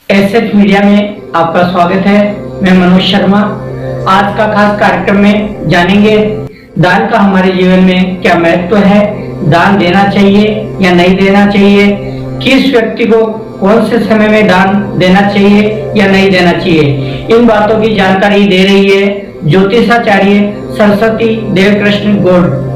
SH media में आपका स्वागत है। मैं मनोज शर्मा। आज का खास कार्यक्रम में जानेंगे दान का हमारे जीवन में क्या महत्व है, दान देना चाहिए या नहीं देना चाहिए, किस व्यक्ति को कौन से समय में दान देना चाहिए या नहीं देना चाहिए। इन बातों की जानकारी दे रही है ज्योतिषाचार्य सरस्वती देवकृष्ण गौड़।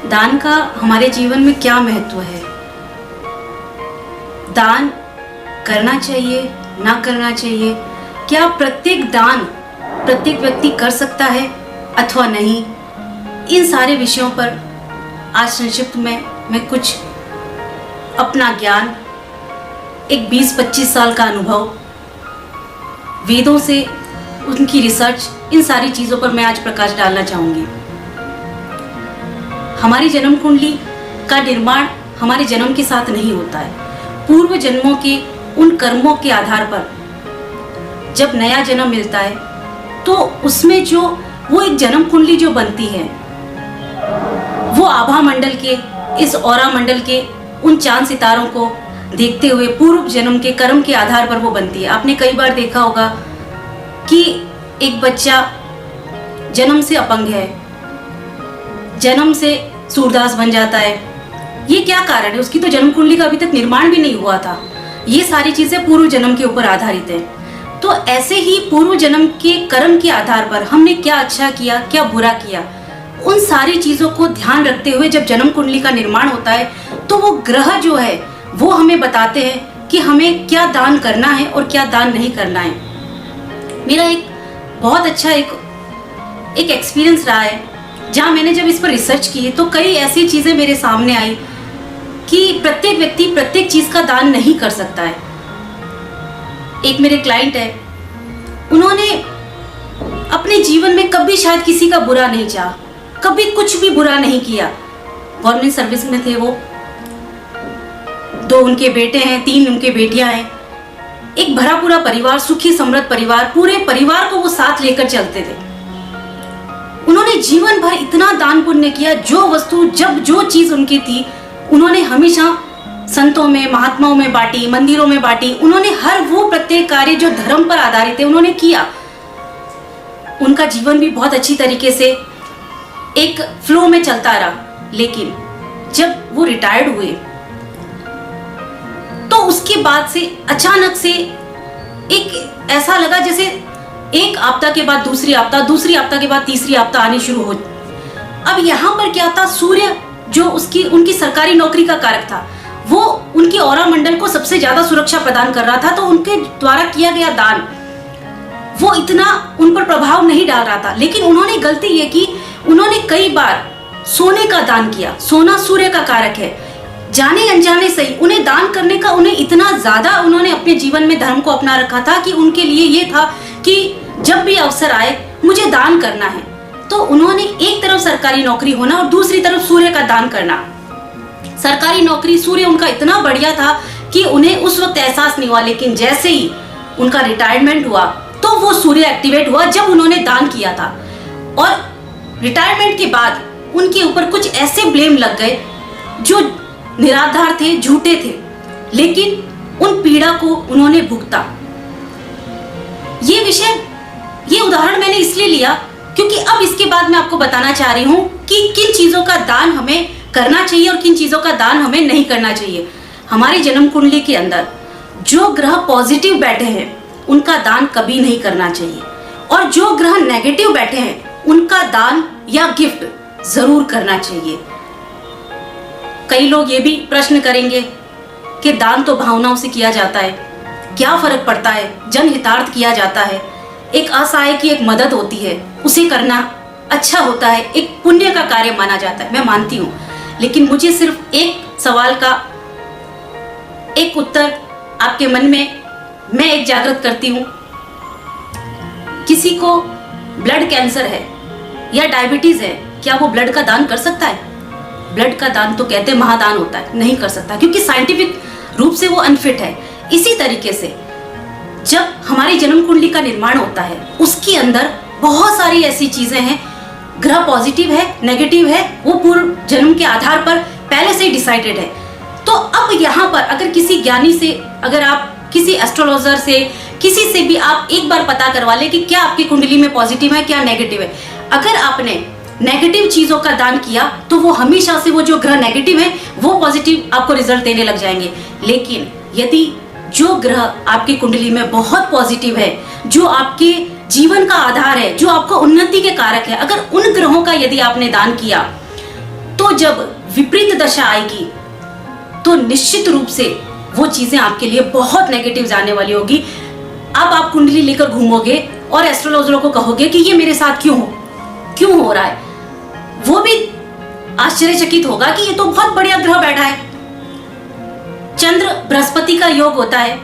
दान का हमारे जीवन में क्या महत्व है? दान करना चाहिए, ना करना चाहिए? क्या प्रत्येक दान प्रत्येक व्यक्ति कर सकता है अथवा नहीं? इन सारे विषयों पर आज संक्षिप्त में मैं कुछ अपना ज्ञान, एक 20-25 साल का अनुभव, वेदों से उनकी रिसर्च, इन सारी चीज़ों पर मैं आज प्रकाश डालना चाहूँगी। हमारी जन्म कुंडली का निर्माण हमारे जन्म के साथ नहीं होता है। पूर्व जन्मों के उन कर्मों के आधार पर जब नया जन्म मिलता है तो उसमें जो वो एक जन्म कुंडली जो बनती है वो आभा मंडल के, इस औरा मंडल के उन चांद सितारों को देखते हुए पूर्व जन्म के कर्म के आधार पर वो बनती है। आपने कई बार देखा होगा कि एक बच्चा जन्म से अपंग है, जन्म से सूरदास बन जाता है। ये क्या कारण है? उसकी तो जन्म कुंडली का अभी तक निर्माण भी नहीं हुआ था। ये सारी चीजें पूर्व जन्म के ऊपर आधारित है। तो ऐसे ही पूर्व जन्म के कर्म के आधार पर हमने क्या अच्छा किया, क्या बुरा किया, उन सारी चीजों को ध्यान रखते हुए जब जन्म कुंडली का निर्माण होता है तो वो ग्रह जो है वो हमें बताते हैं कि हमें क्या दान करना है और क्या दान नहीं करना है। मेरा एक बहुत अच्छा एक एक्सपीरियंस रहा है जहाँ मैंने जब इस पर रिसर्च की तो कई ऐसी चीज़ें मेरे सामने आई कि प्रत्येक व्यक्ति प्रत्येक चीज़ का दान नहीं कर सकता है। एक मेरे क्लाइंट है, उन्होंने अपने जीवन में कभी शायद किसी का बुरा नहीं चाहा, कभी कुछ भी बुरा नहीं किया। गवर्नमेंट सर्विस में थे वो, 2 उनके बेटे हैं, 3 उनके बेटियां हैं, एक भरा पूरा परिवार, सुखी समृद्ध परिवार, पूरे परिवार को वो साथ लेकर चलते थे। उन्होंने जीवन भर इतना दान पुण्य किया, जो वस्तु जब जो चीज उनकी थी उन्होंने हमेशा संतों में, महात्माओं में बांटी, मंदिरों में बांटी। उन्होंने हर वो प्रत्येक कार्य जो धर्म पर आधारित है उन्होंने किया। उनका जीवन भी बहुत अच्छी तरीके से एक फ्लो में चलता रहा। लेकिन जब वो रिटायर्ड हुए तो उसके बाद से अचानक से एक ऐसा लगा जैसे एक आपदा के बाद दूसरी आपदा, दूसरी आपदा के बाद तीसरी आपदा आनी शुरू हो। अब यहाँ पर क्या था, सूर्य जो उनकी सरकारी नौकरी का कारक था वो उनकी औरा मंडल को सबसे ज्यादा सुरक्षा प्रदान कर रहा था। तो उनके द्वारा किया गया दान वो इतना उन पर प्रभाव नहीं डाल रहा था। लेकिन उन्होंने गलती ये की, उन्होंने कई बार सोने का दान किया। सोना सूर्य का कारक है। जाने अनजाने सही उन्हें दान करने का, उन्हें इतना ज्यादा उन्होंने अपने जीवन में धर्म को अपना रखा था कि उनके लिए ये था कि जब भी अवसर आए मुझे दान करना है। तो उन्होंने एक तरफ सरकारी नौकरी होना और दूसरी तरफ सूर्य का दान करना। सरकारी नौकरी, सूर्य उनका इतना बढ़िया था कि उन्हें उस वक्त एहसास नहीं हुआ, लेकिन जैसे ही उनका रिटायरमेंट हुआ तो वो सूर्य एक्टिवेट हुआ जब उन्होंने दान किया था। और रिटायरमेंट के बाद उनके ऊपर कुछ ऐसे ब्लेम लग गए जो निराधार थे, झूठे थे, लेकिन उन पीड़ा को उन्होंने भुगता। ये उदाहरण मैंने इसलिए लिया क्योंकि अब इसके बाद मैं आपको बताना चाह रही हूं कि किन चीजों का दान हमें करना चाहिए और किन चीजों का दान हमें नहीं करना चाहिए। हमारी जन्म कुंडली के अंदर जो ग्रह पॉजिटिव बैठे हैं उनका दान कभी नहीं करना चाहिए, और जो ग्रह नेगेटिव बैठे हैं उनका दान या गिफ्ट जरूर करना चाहिए। कई लोग ये भी प्रश्न करेंगे कि दान तो भावनाओं से किया जाता है, क्या फर्क पड़ता है, जनहितार्थ किया जाता है, एक असहाय की एक मदद होती है, उसे करना अच्छा होता है, एक पुण्य का कार्य माना जाता है। मैं मानती हूँ, लेकिन मुझे सिर्फ एक सवाल का एक उत्तर आपके मन में मैं एक जागृत करती हूँ। किसी को ब्लड कैंसर है या डायबिटीज है, क्या वो ब्लड का दान कर सकता है? ब्लड का दान तो कहते हैं महादान होता है, नहीं कर सकता क्योंकि साइंटिफिक रूप से वो अनफिट है। इसी तरीके से जब हमारी जन्म कुंडली का निर्माण होता है उसके अंदर बहुत सारी ऐसी चीजें हैं, ग्रह पॉजिटिव है नेगेटिव है, वो पूर्व जन्म के आधार पर पहले से ही डिसाइडेड है। तो अब यहाँ पर अगर किसी ज्ञानी से, अगर आप किसी एस्ट्रोलॉजर से, किसी से भी आप एक बार पता करवा ले कि क्या आपकी कुंडली में पॉजिटिव है क्या नेगेटिव है। अगर आपने नेगेटिव चीजों का दान किया तो वो हमेशा से वो जो ग्रह नेगेटिव है वो पॉजिटिव आपको रिजल्ट देने लग जाएंगे। लेकिन यदि जो ग्रह आपकी कुंडली में बहुत पॉजिटिव है, जो आपके जीवन का आधार है, जो आपको उन्नति के कारक है, अगर उन ग्रहों का यदि आपने दान किया तो जब विपरीत दशा आएगी तो निश्चित रूप से वो चीजें आपके लिए बहुत नेगेटिव जाने वाली होगी। अब आप कुंडली लेकर घूमोगे और एस्ट्रोलॉजरों को कहोगे कि ये मेरे साथ क्यों हो रहा है, वो भी आश्चर्यचकित होगा कि ये तो बहुत बढ़िया ग्रह बैठा है। चंद्र बृहस्पति का योग होता है,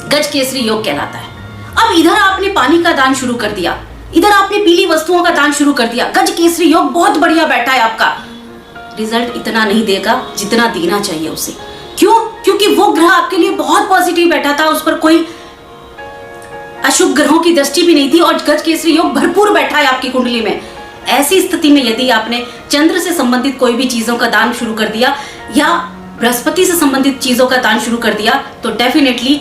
गज केसरी योग कहलाता है। अब इधर आपने पानी का दान शुरू कर दिया, इधर आपने पीली वस्तुओं का दान शुरू कर दिया, गज केसरी योग बहुत बढ़िया बैठा है आपका, रिजल्ट इतना नहीं देगा जितना देना चाहिए उसे। क्यों? क्योंकि वो ग्रह आपके लिए बहुत पॉजिटिव बैठा था, उस पर कोई अशुभ ग्रहों की दृष्टि भी नहीं थी और गज केसरी योग भरपूर बैठा है आपकी कुंडली में। ऐसी स्थिति में यदि आपने चंद्र से संबंधित कोई भी चीजों का दान शुरू कर दिया या बृहस्पति से संबंधित चीजों का दान शुरू कर दिया तो डेफिनेटली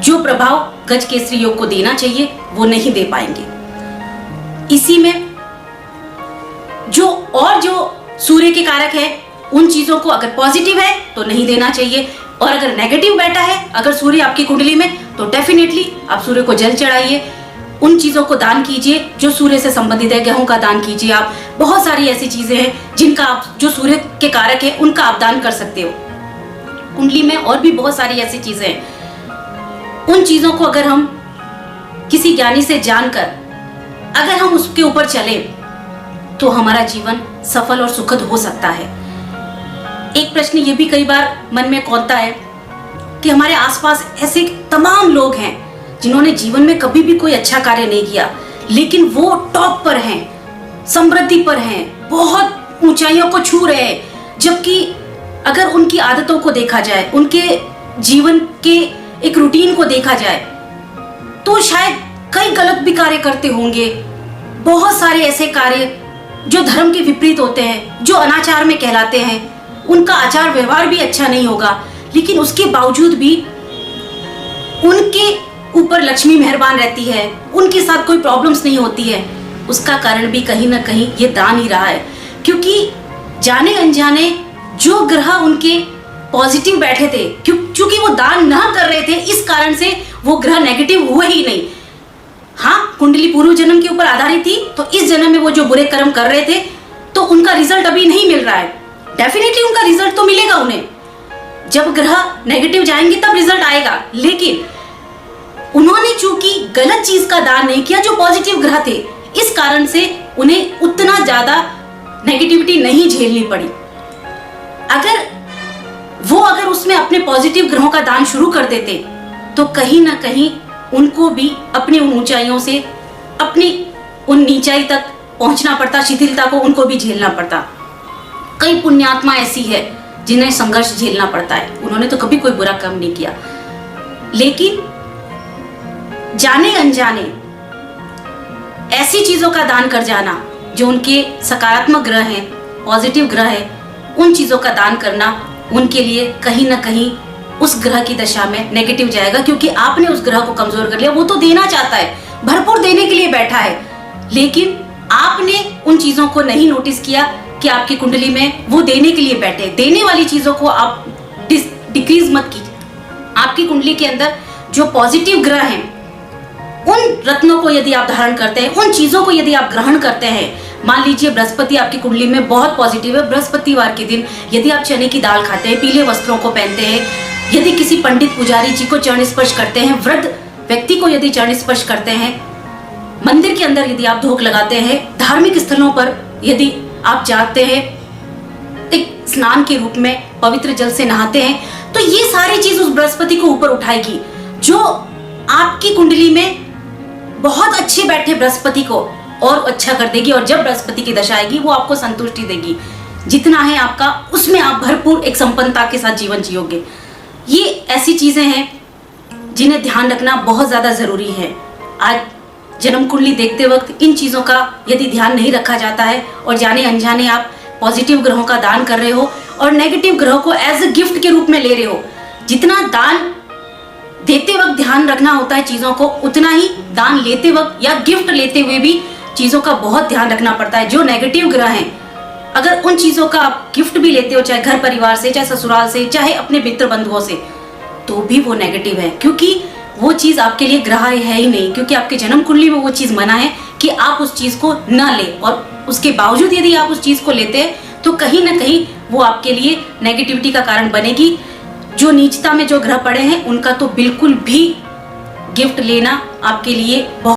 जो प्रभाव गज केसरी योग को देना चाहिए वो नहीं दे पाएंगे। इसी में जो सूर्य के कारक है उन चीजों को अगर पॉजिटिव है तो नहीं देना चाहिए, और अगर नेगेटिव बैठा है अगर सूर्य आपकी कुंडली में तो डेफिनेटली आप सूर्य को जल चढ़ाइए, उन चीजों को दान कीजिए जो सूर्य से संबंधित है। गेहूं का दान कीजिए, आप बहुत सारी ऐसी चीजें हैं जिनका आप, जो सूर्य के कारक है उनका आप दान कर सकते हो। कुंडली में और भी बहुत सारी ऐसी चीजें हैं, उन चीजों को अगर हम किसी ज्ञानी से जानकर अगर हम उसके ऊपर चले तो हमारा जीवन सफल और सुखद हो सकता है। एक प्रश्न ये भी कई बार मन में कौंता है कि हमारे आसपास ऐसे तमाम लोग हैं जिन्होंने जीवन में कभी भी कोई अच्छा कार्य नहीं किया लेकिन वो टॉप पर हैं, समृद्धि पर हैं, बहुत ऊंचाइयों को छू रहे हैं, जबकि अगर उनकी आदतों को देखा जाए, उनके जीवन के एक रूटीन को देखा जाए तो शायद कई गलत भी कार्य करते होंगे। बहुत सारे ऐसे कार्य जो धर्म के विपरीत होते हैं, जो अनाचार में कहलाते हैं, उनका आचार व्यवहार भी अच्छा नहीं होगा, लेकिन उसके बावजूद भी उनके ऊपर लक्ष्मी मेहरबान रहती है, उनके साथ कोई प्रॉब्लम्स नहीं होती है। उसका कारण भी कहीं ना कहीं ये दान ही रहा है, क्योंकि जाने अनजाने जो ग्रह उनके पॉजिटिव बैठे थे, क्योंकि वो दान ना कर रहे थे, इस कारण से वो ग्रह नेगेटिव हुए ही नहीं। हाँ, कुंडली पूर्व जन्म के ऊपर आधारित थी तो इस जन्म में वो जो बुरे कर्म कर रहे थे तो उनका रिजल्ट अभी नहीं मिल रहा है। डेफिनेटली उनका रिजल्ट तो मिलेगा उन्हें, जब ग्रह नेगेटिव जाएंगे तब रिजल्ट आएगा, लेकिन उन्होंने चूंकि गलत चीज का दान नहीं किया जो पॉजिटिव ग्रह थे, इस कारण से उन्हें उतना ज्यादा नेगेटिविटी नहीं झेलनी पड़ी। अगर उसमें अपने पॉजिटिव ग्रहों का दान शुरू कर देते तो कहीं ना कहीं उनको भी अपनी उन ऊंचाइयों से अपनी उन नीचाई तक पहुंचना पड़ता, शिथिलता को उनको भी झेलना पड़ता। कई पुण्यात्मा ऐसी है जिन्हें संघर्ष झेलना पड़ता है, उन्होंने तो कभी कोई बुरा काम नहीं किया, लेकिन जाने अनजाने ऐसी चीजों का दान कर जाना जो उनके सकारात्मक ग्रह हैं, पॉजिटिव ग्रह है, उन चीजों का दान करना उनके लिए कहीं ना कहीं उस ग्रह की दशा में नेगेटिव जाएगा, क्योंकि आपने उस ग्रह को कमजोर कर लिया। वो तो देना चाहता है, भरपूर देने के लिए बैठा है, लेकिन आपने उन चीजों को नहीं नोटिस किया कि आपकी कुंडली में वो देने के लिए बैठे। देने वाली चीजों को आप डिक्रीज मत कीजिए। आपकी कुंडली के अंदर जो पॉजिटिव ग्रह हैं, उन रत्नों को यदि आप धारण करते हैं, उन चीजों को यदि आप ग्रहण करते हैं, मान लीजिए बृहस्पति आपकी कुंडली में बहुत पॉजिटिव है, बृहस्पतिवार के दिन यदि आप चने की दाल खाते हैं, पीले वस्त्रों को पहनते हैं, यदि किसी पंडित पुजारी जी को चरण स्पर्श करते हैं, वृद्ध व्यक्ति को यदि चरण स्पर्श करते हैं, मंदिर के अंदर यदि आप धूप लगाते हैं, धार्मिक स्थलों पर यदि आप जाते हैं, एक स्नान के रूप में पवित्र जल से नहाते हैं, तो ये सारी चीज उस बृहस्पति को ऊपर उठाएगी, जो आपकी कुंडली में बहुत अच्छे बैठे बृहस्पति को और अच्छा कर देगी। और जब बृहस्पति की दशा आएगी वो आपको संतुष्टि देगी, जितना है आपका उसमें आप भरपूर एक संपन्नता के साथ जीवन जियोगे। ये ऐसी चीजें हैं जिन्हें ध्यान रखना बहुत ज़्यादा ज़रूरी है। आज जन्म कुंडली देखते वक्त इन चीज़ों का यदि ध्यान नहीं रखा जाता है और जाने अनजाने आप पॉजिटिव ग्रहों का दान कर रहे हो और नेगेटिव ग्रहों को एज ए गिफ्ट के रूप में ले रहे हो, जितना दान देते वक्त ध्यान रखना होता है चीज़ों को, उतना ही दान लेते वक्त या गिफ्ट लेते हुए भी चीज़ों का बहुत ध्यान रखना पड़ता है। जो नेगेटिव ग्रह हैं, अगर उन चीज़ों का आप गिफ्ट भी लेते हो, चाहे घर परिवार से, चाहे ससुराल से, चाहे अपने मित्र बंधुओं से, तो भी वो नेगेटिव है, क्योंकि वो चीज़ आपके लिए ग्राह्य है ही नहीं, क्योंकि आपके जन्म कुंडली में वो चीज़ मना है कि आप उस चीज़ को ना लें। और उसके बावजूद यदि आप उस चीज़ को लेते हैं तो कहीं ना कहीं वो आपके लिए नेगेटिविटी का कारण बनेगी। जो नीचता में जो ग्रह पड़े हैं उनका तो बिल्कुल भी गिफ्ट लेना आपके लिए बहुत